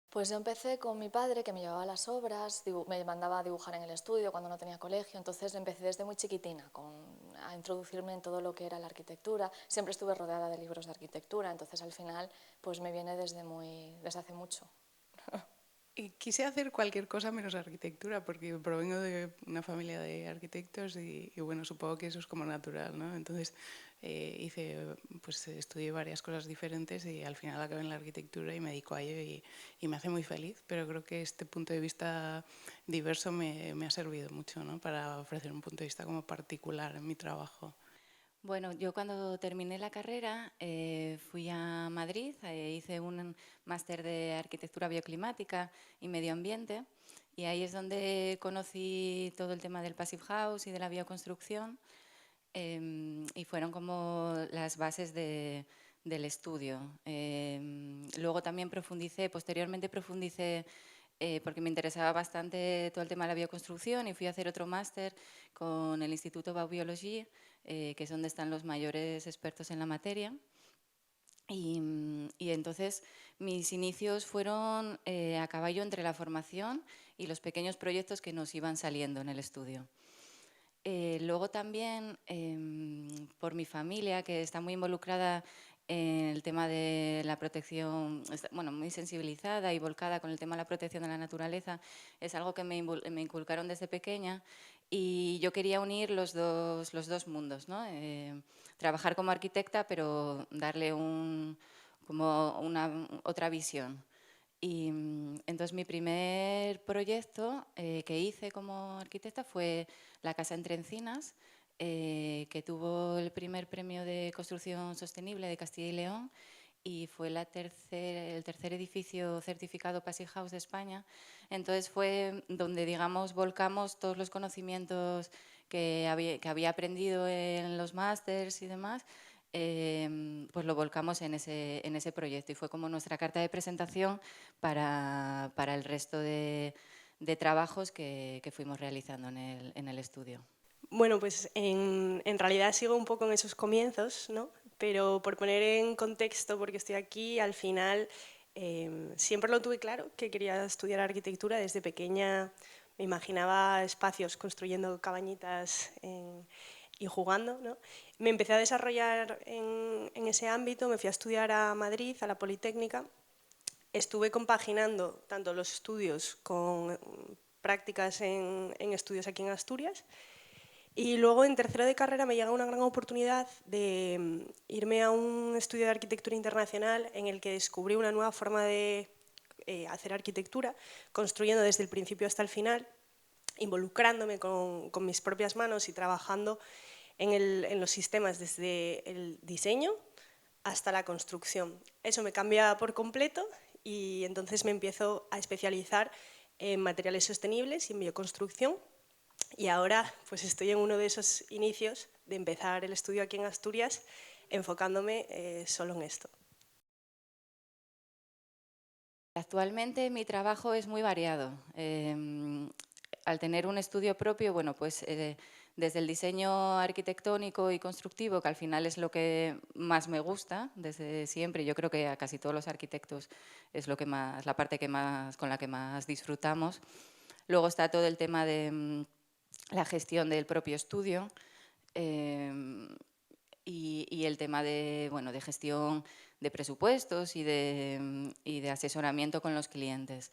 Pues yo empecé con mi padre, que me llevaba las obras, me mandaba a dibujar en el estudio cuando no tenía colegio, entonces empecé desde muy chiquitina a introducirme en todo lo que era la arquitectura. Siempre estuve rodeada de libros de arquitectura, entonces al final pues me viene desde hace mucho. Y quise hacer cualquier cosa menos arquitectura, porque provengo de una familia de arquitectos y bueno, supongo que eso es como natural, ¿no? Entonces pues estudié varias cosas diferentes y al final acabé en la arquitectura y me dedico a ello y me hace muy feliz, pero creo que este punto de vista diverso me ha servido mucho, ¿no? Para ofrecer un punto de vista como particular en mi trabajo. Bueno, yo cuando terminé la carrera fui a Madrid, hice un máster de arquitectura bioclimática y medio ambiente y ahí es donde conocí todo el tema del Passive House y de la bioconstrucción y fueron como las bases del estudio. Luego también posteriormente profundicé porque me interesaba bastante todo el tema de la bioconstrucción y fui a hacer otro máster con el Instituto Baubiologie, que es donde están los mayores expertos en la materia. Y entonces mis inicios fueron a caballo entre la formación y los pequeños proyectos que nos iban saliendo en el estudio. Luego también, por mi familia, que está muy involucrada en el tema de la protección, bueno, muy sensibilizada y volcada con el tema de la protección de la naturaleza, es algo que me inculcaron desde pequeña y yo quería unir los dos mundos, ¿no? Trabajar como arquitecta, pero darle como una otra visión. Y entonces mi primer proyecto que hice como arquitecta fue la Casa Entre Encinas, que tuvo el primer premio de construcción sostenible de Castilla y León y fue el tercer edificio certificado Passive House de España. Entonces fue donde, digamos, volcamos todos los conocimientos que había aprendido en los másters y demás, pues lo volcamos en ese proyecto y fue como nuestra carta de presentación para el resto de trabajos que fuimos realizando en el estudio. Bueno, pues en realidad sigo un poco en esos comienzos, ¿no? Pero por poner en contexto, porque estoy aquí, al final siempre lo tuve claro que quería estudiar arquitectura. Desde pequeña me imaginaba espacios construyendo cabañitas y jugando, ¿no? Me empecé a desarrollar en ese ámbito, me fui a estudiar a Madrid, a la Politécnica. Estuve compaginando tanto los estudios con prácticas en estudios aquí en Asturias. Y luego en tercero de carrera me llega una gran oportunidad de irme a un estudio de arquitectura internacional en el que descubrí una nueva forma de hacer arquitectura, construyendo desde el principio hasta el final, involucrándome con mis propias manos y trabajando en los sistemas desde el diseño hasta la construcción. Eso me cambia por completo y entonces me empiezo a especializar en materiales sostenibles y en bioconstrucción. Y ahora pues estoy en uno de esos inicios de empezar el estudio aquí en Asturias, enfocándome solo en esto. Actualmente mi trabajo es muy variado. Al tener un estudio propio, bueno, pues desde el diseño arquitectónico y constructivo, que al final es lo que más me gusta desde siempre, yo creo que a casi todos los arquitectos es lo que más, la parte con la que más disfrutamos. Luego está todo el tema de la gestión del propio estudio. Y el tema de, bueno, de gestión de presupuestos y de asesoramiento con los clientes.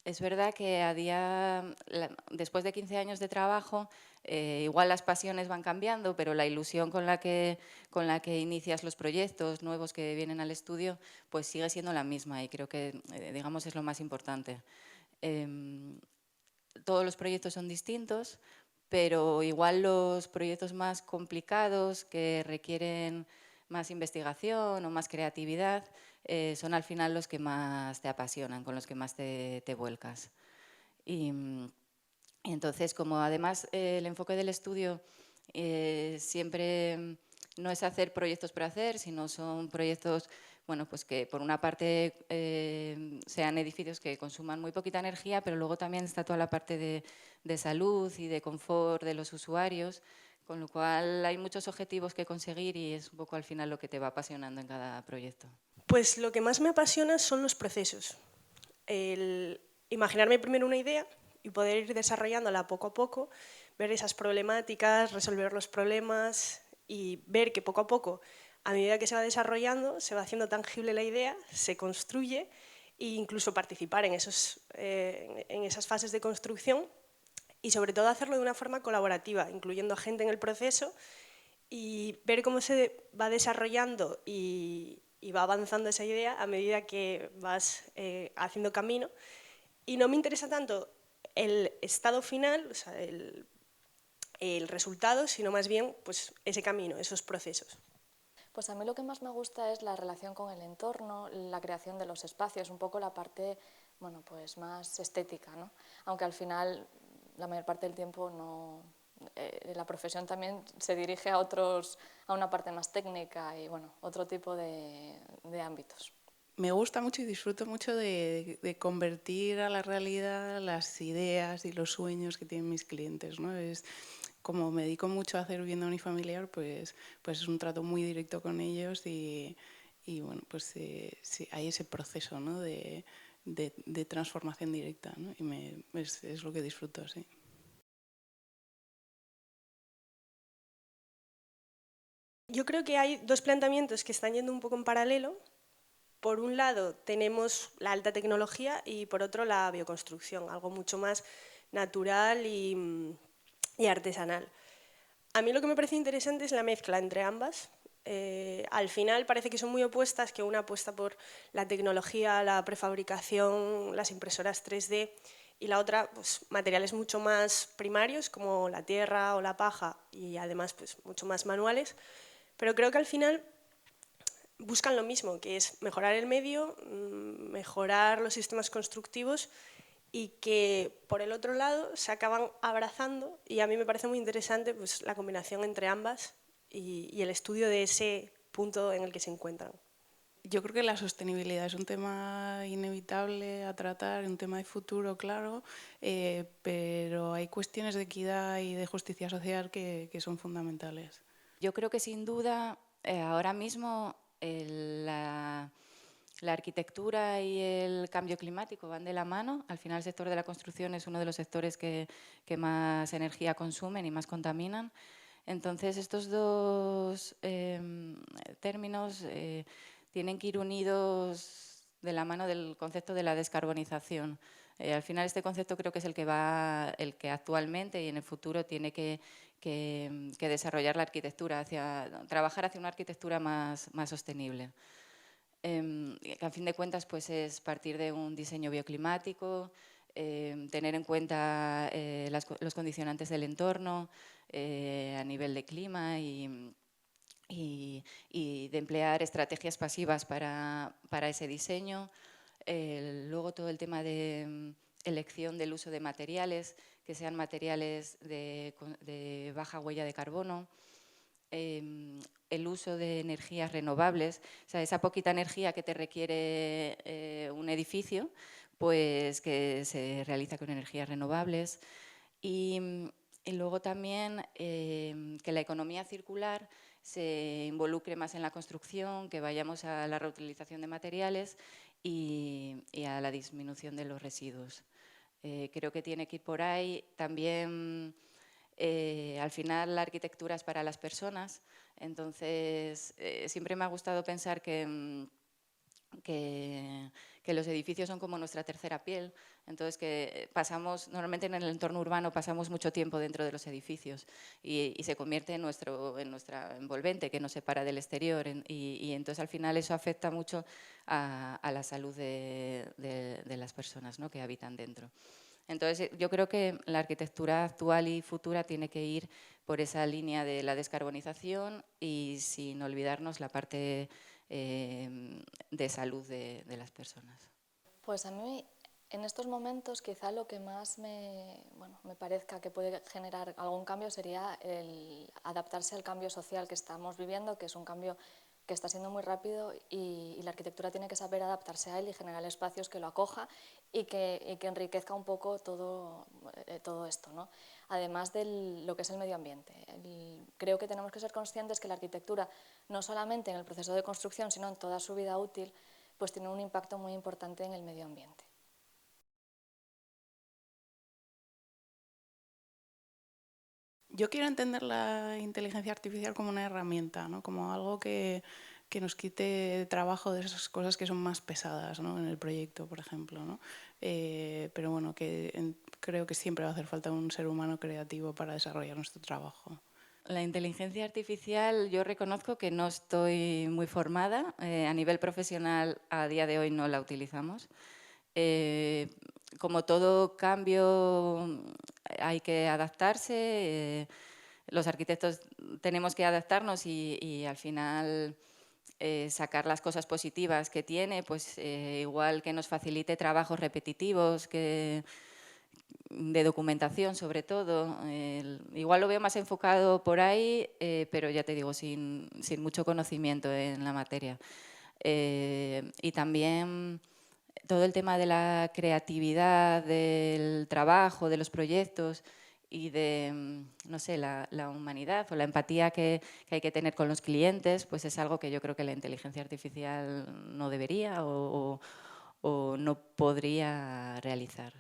Es verdad que después de 15 años de trabajo, igual las pasiones van cambiando, pero la ilusión con la que inicias los proyectos nuevos que vienen al estudio, pues sigue siendo la misma y creo que, digamos, es lo más importante. Todos los proyectos son distintos, pero igual los proyectos más complicados que requieren más investigación o más creatividad son al final los que más te apasionan, con los que más te vuelcas. Y, y entonces, como además el enfoque del estudio siempre no es hacer proyectos por hacer, sino son proyectos, bueno, pues que por una parte sean edificios que consuman muy poquita energía, pero luego también está toda la parte de salud y de confort de los usuarios, con lo cual hay muchos objetivos que conseguir y es un poco al final lo que te va apasionando en cada proyecto. Pues lo que más me apasiona son los procesos. El imaginarme primero una idea y poder ir desarrollándola poco a poco, ver esas problemáticas, resolver los problemas y ver que poco a poco, a medida que se va desarrollando, se va haciendo tangible la idea, se construye e incluso participar en esas fases de construcción y sobre todo hacerlo de una forma colaborativa, incluyendo a gente en el proceso y ver cómo se va desarrollando y va avanzando esa idea a medida que vas haciendo camino. Y no me interesa tanto el estado final, o sea, el resultado, sino más bien pues, ese camino, esos procesos. Pues a mí lo que más me gusta es la relación con el entorno, la creación de los espacios, un poco la parte, bueno, pues más estética, ¿no? Aunque al final la mayor parte del tiempo no, la profesión también se dirige a una parte más técnica y bueno, otro tipo de ámbitos. Me gusta mucho y disfruto mucho de convertir a la realidad las ideas y los sueños que tienen mis clientes, ¿no? Es como me dedico mucho a hacer vivienda unifamiliar, pues es un trato muy directo con ellos y bueno, pues sí, hay ese proceso, ¿no? de transformación directa, ¿no? Y es lo que disfruto, sí. Yo creo que hay dos planteamientos que están yendo un poco en paralelo. Por un lado tenemos la alta tecnología y por otro la bioconstrucción, algo mucho más natural y artesanal. A mí lo que me parece interesante es la mezcla entre ambas. Al final parece que son muy opuestas, que una apuesta por la tecnología, la prefabricación, las impresoras 3D y la otra pues, materiales mucho más primarios como la tierra o la paja y además pues, mucho más manuales. Pero creo que al final buscan lo mismo, que es mejorar el medio, mejorar los sistemas constructivos y que por el otro lado se acaban abrazando y a mí me parece muy interesante pues, la combinación entre ambas y el estudio de ese punto en el que se encuentran. Yo creo que la sostenibilidad es un tema inevitable a tratar, un tema de futuro, claro, pero hay cuestiones de equidad y de justicia social que son fundamentales. Yo creo que sin duda ahora mismo la arquitectura y el cambio climático van de la mano. Al final el sector de la construcción es uno de los sectores que más energía consumen y más contaminan. Entonces estos dos términos tienen que ir unidos de la mano del concepto de la descarbonización. Al final este concepto creo que es el que actualmente y en el futuro tiene que desarrollar la arquitectura, trabajar hacia una arquitectura más sostenible. Que a fin de cuentas pues es partir de un diseño bioclimático, tener en cuenta los condicionantes del entorno a nivel de clima y de emplear estrategias pasivas para ese diseño. Luego todo el tema de elección del uso de materiales, que sean materiales de baja huella de carbono. El uso de energías renovables, o sea, esa poquita energía que te requiere un edificio, pues que se realiza con energías renovables. Y luego también que la economía circular se involucre más en la construcción, que vayamos a la reutilización de materiales y a la disminución de los residuos. Creo que tiene que ir por ahí. También, al final, la arquitectura es para las personas. Entonces, siempre me ha gustado pensar que los edificios son como nuestra tercera piel, entonces que normalmente en el entorno urbano pasamos mucho tiempo dentro de los edificios y se convierte en nuestra envolvente que nos separa del exterior y entonces al final eso afecta mucho a la salud de las personas, ¿no?, que habitan dentro. Entonces yo creo que la arquitectura actual y futura tiene que ir por esa línea de la descarbonización y sin olvidarnos la parte de salud de las personas. Pues a mí en estos momentos quizá lo que más me parezca que puede generar algún cambio sería el adaptarse al cambio social que estamos viviendo, que es un cambio que está siendo muy rápido y la arquitectura tiene que saber adaptarse a él y generar espacios que lo acoja y que enriquezca un poco todo esto, ¿no? Además de lo que es el medio ambiente. Creo que tenemos que ser conscientes que la arquitectura, no solamente en el proceso de construcción, sino en toda su vida útil, pues tiene un impacto muy importante en el medio ambiente. Yo quiero entender la inteligencia artificial como una herramienta, ¿no? Como algo que nos quite trabajo de esas cosas que son más pesadas, ¿no? En el proyecto, por ejemplo, ¿no? Pero bueno, creo que siempre va a hacer falta un ser humano creativo para desarrollar nuestro trabajo. La inteligencia artificial, yo reconozco que no estoy muy formada. A nivel profesional, a día de hoy no la utilizamos. Como todo cambio, hay que adaptarse. Los arquitectos tenemos que adaptarnos y al final sacar las cosas positivas que tiene, pues igual que nos facilite trabajos repetitivos, de documentación sobre todo. Igual lo veo más enfocado por ahí, pero ya te digo, sin mucho conocimiento en la materia. Y también todo el tema de la creatividad, del trabajo, de los proyectos y de, no sé, la humanidad o la empatía que hay que tener con los clientes, pues es algo que yo creo que la inteligencia artificial no debería o no podría realizar.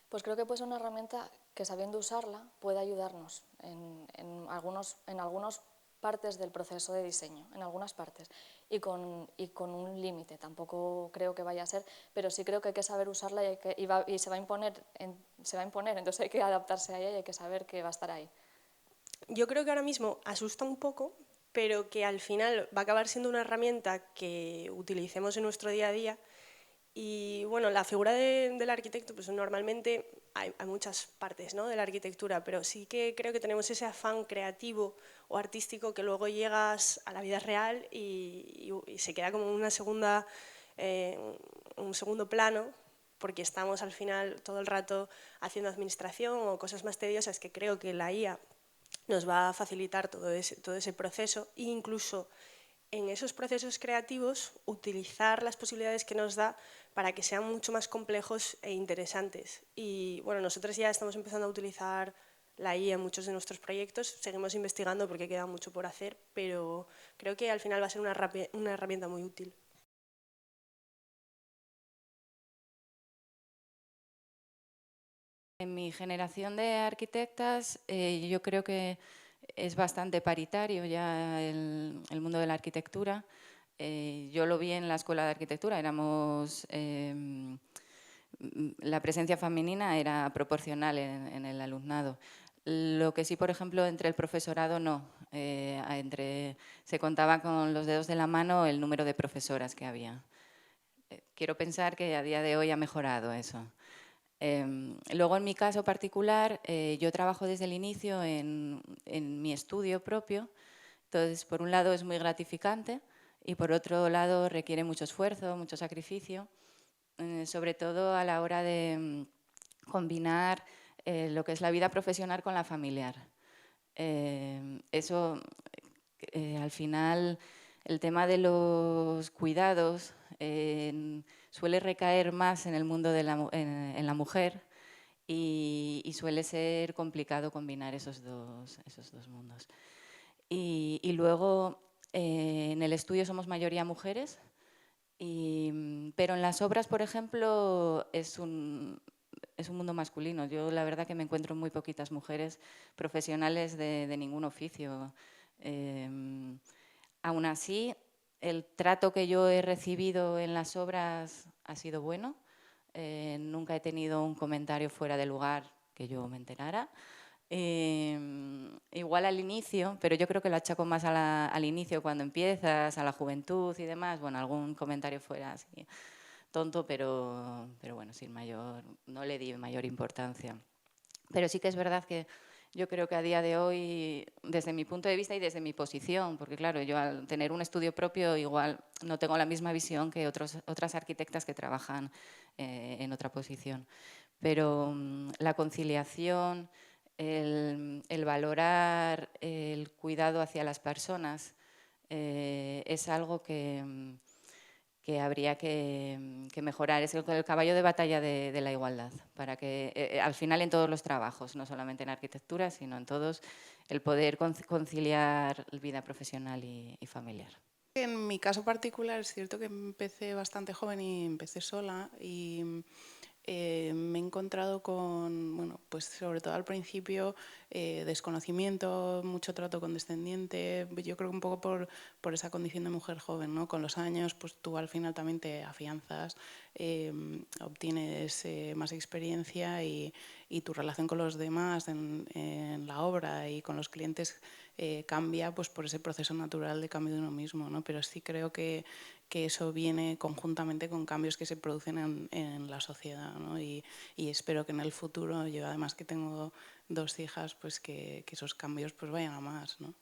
Pues creo que puede ser una herramienta que, sabiendo usarla, puede ayudarnos en algunas partes del proceso de diseño, en algunas partes, y con un límite. Tampoco creo que vaya a ser, pero sí creo que hay que saber usarla y se va a imponer, entonces hay que adaptarse a ella y hay que saber que va a estar ahí. Yo creo que ahora mismo asusta un poco, pero que al final va a acabar siendo una herramienta que utilicemos en nuestro día a día. Y bueno, la figura del arquitecto, pues normalmente hay muchas partes, ¿no?, de la arquitectura, pero sí que creo que tenemos ese afán creativo o artístico que luego llegas a la vida real y se queda como un segundo plano, porque estamos al final todo el rato haciendo administración o cosas más tediosas que creo que la IA nos va a facilitar todo ese proceso e incluso en esos procesos creativos utilizar las posibilidades que nos da para que sean mucho más complejos e interesantes. Y bueno, nosotros ya estamos empezando a utilizar la IA en muchos de nuestros proyectos, seguimos investigando porque queda mucho por hacer, pero creo que al final va a ser una herramienta muy útil. En mi generación de arquitectas, yo creo que es bastante paritario ya el mundo de la arquitectura. Yo lo vi en la escuela de arquitectura, la presencia femenina era proporcional en el alumnado. Lo que sí, por ejemplo, entre el profesorado no. Se contaba con los dedos de la mano el número de profesoras que había. Quiero pensar que a día de hoy ha mejorado eso. Luego, en mi caso particular, yo trabajo desde el inicio en mi estudio propio. Entonces, por un lado es muy gratificante y por otro lado requiere mucho esfuerzo, mucho sacrificio, sobre todo a la hora de combinar lo que es la vida profesional con la familiar. Eso, al final, el tema de los cuidados suele recaer más en el mundo en la mujer y suele ser complicado combinar esos dos mundos. Y luego, en el estudio somos mayoría mujeres, pero en las obras, por ejemplo, es un mundo masculino. Yo la verdad que me encuentro muy poquitas mujeres profesionales de ningún oficio. Aún así, el trato que yo he recibido en las obras ha sido bueno. Nunca he tenido un comentario fuera de lugar que yo me enterara. Igual al inicio, pero yo creo que lo achaco más al inicio, cuando empiezas, a la juventud y demás. Bueno, algún comentario fuera así tonto, pero bueno, no le di mayor importancia. Pero sí que es verdad que yo creo que a día de hoy, desde mi punto de vista y desde mi posición, porque claro, yo al tener un estudio propio igual no tengo la misma visión que otras arquitectas que trabajan en otra posición, pero la conciliación, el valorar el cuidado hacia las personas, es algo que habría que mejorar. Es el caballo de batalla de la igualdad, para que al final en todos los trabajos, no solamente en arquitectura, sino en todos, el poder conciliar vida profesional y familiar. En mi caso particular es cierto que empecé bastante joven y empecé sola y me he encontrado con, bueno, pues sobre todo al principio, desconocimiento, mucho trato condescendiente, yo creo que un poco por esa condición de mujer joven, ¿no? Con los años, pues tú al final también te afianzas, obtienes más experiencia y tu relación con los demás en la obra y con los clientes cambia pues por ese proceso natural de cambio de uno mismo, ¿no? Pero sí creo que eso viene conjuntamente con cambios que se producen en la sociedad, ¿no? Y espero que en el futuro, yo además que tengo 2 hijas, pues que esos cambios pues vayan a más, ¿no?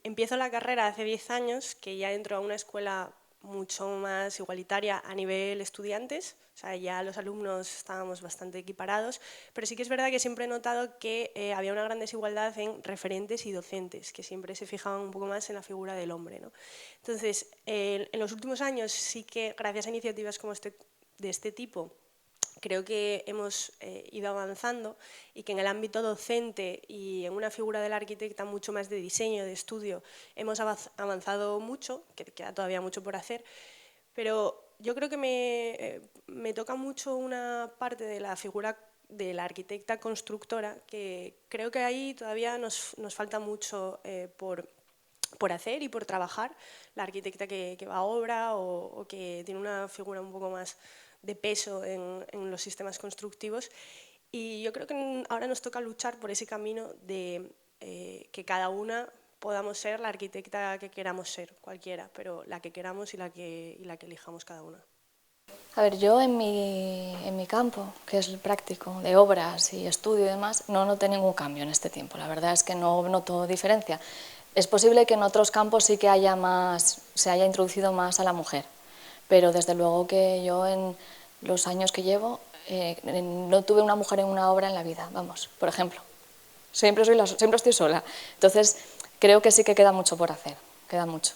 Empiezo la carrera hace 10 años, que ya entro a una escuela mucho más igualitaria a nivel estudiantes, o sea, ya los alumnos estábamos bastante equiparados, pero sí que es verdad que siempre he notado que había una gran desigualdad en referentes y docentes, que siempre se fijaban un poco más en la figura del hombre, ¿no? Entonces, en los últimos años sí que, gracias a iniciativas como de este tipo, creo que hemos ido avanzando y que en el ámbito docente y en una figura del arquitecta mucho más de diseño, de estudio, hemos avanzado mucho, que queda todavía mucho por hacer, pero yo creo que me toca mucho una parte de la figura de la arquitecta constructora, que creo que ahí todavía nos falta mucho por hacer y por trabajar, la arquitecta que va a obra o que tiene una figura un poco más de peso en los sistemas constructivos, y yo creo que ahora nos toca luchar por ese camino de que cada una podamos ser la arquitecta que queramos ser, cualquiera, pero la que queramos y la que elijamos cada una. A ver, yo en mi campo, que es el práctico, de obras y estudio y demás, no noté ningún cambio en este tiempo. La verdad es que no noto diferencia. Es posible que en otros campos sí que se haya introducido más a la mujer, pero desde luego que yo en los años que llevo no tuve una mujer en una obra en la vida, vamos, por ejemplo. Siempre estoy sola. Entonces, creo que sí que queda mucho por hacer, queda mucho.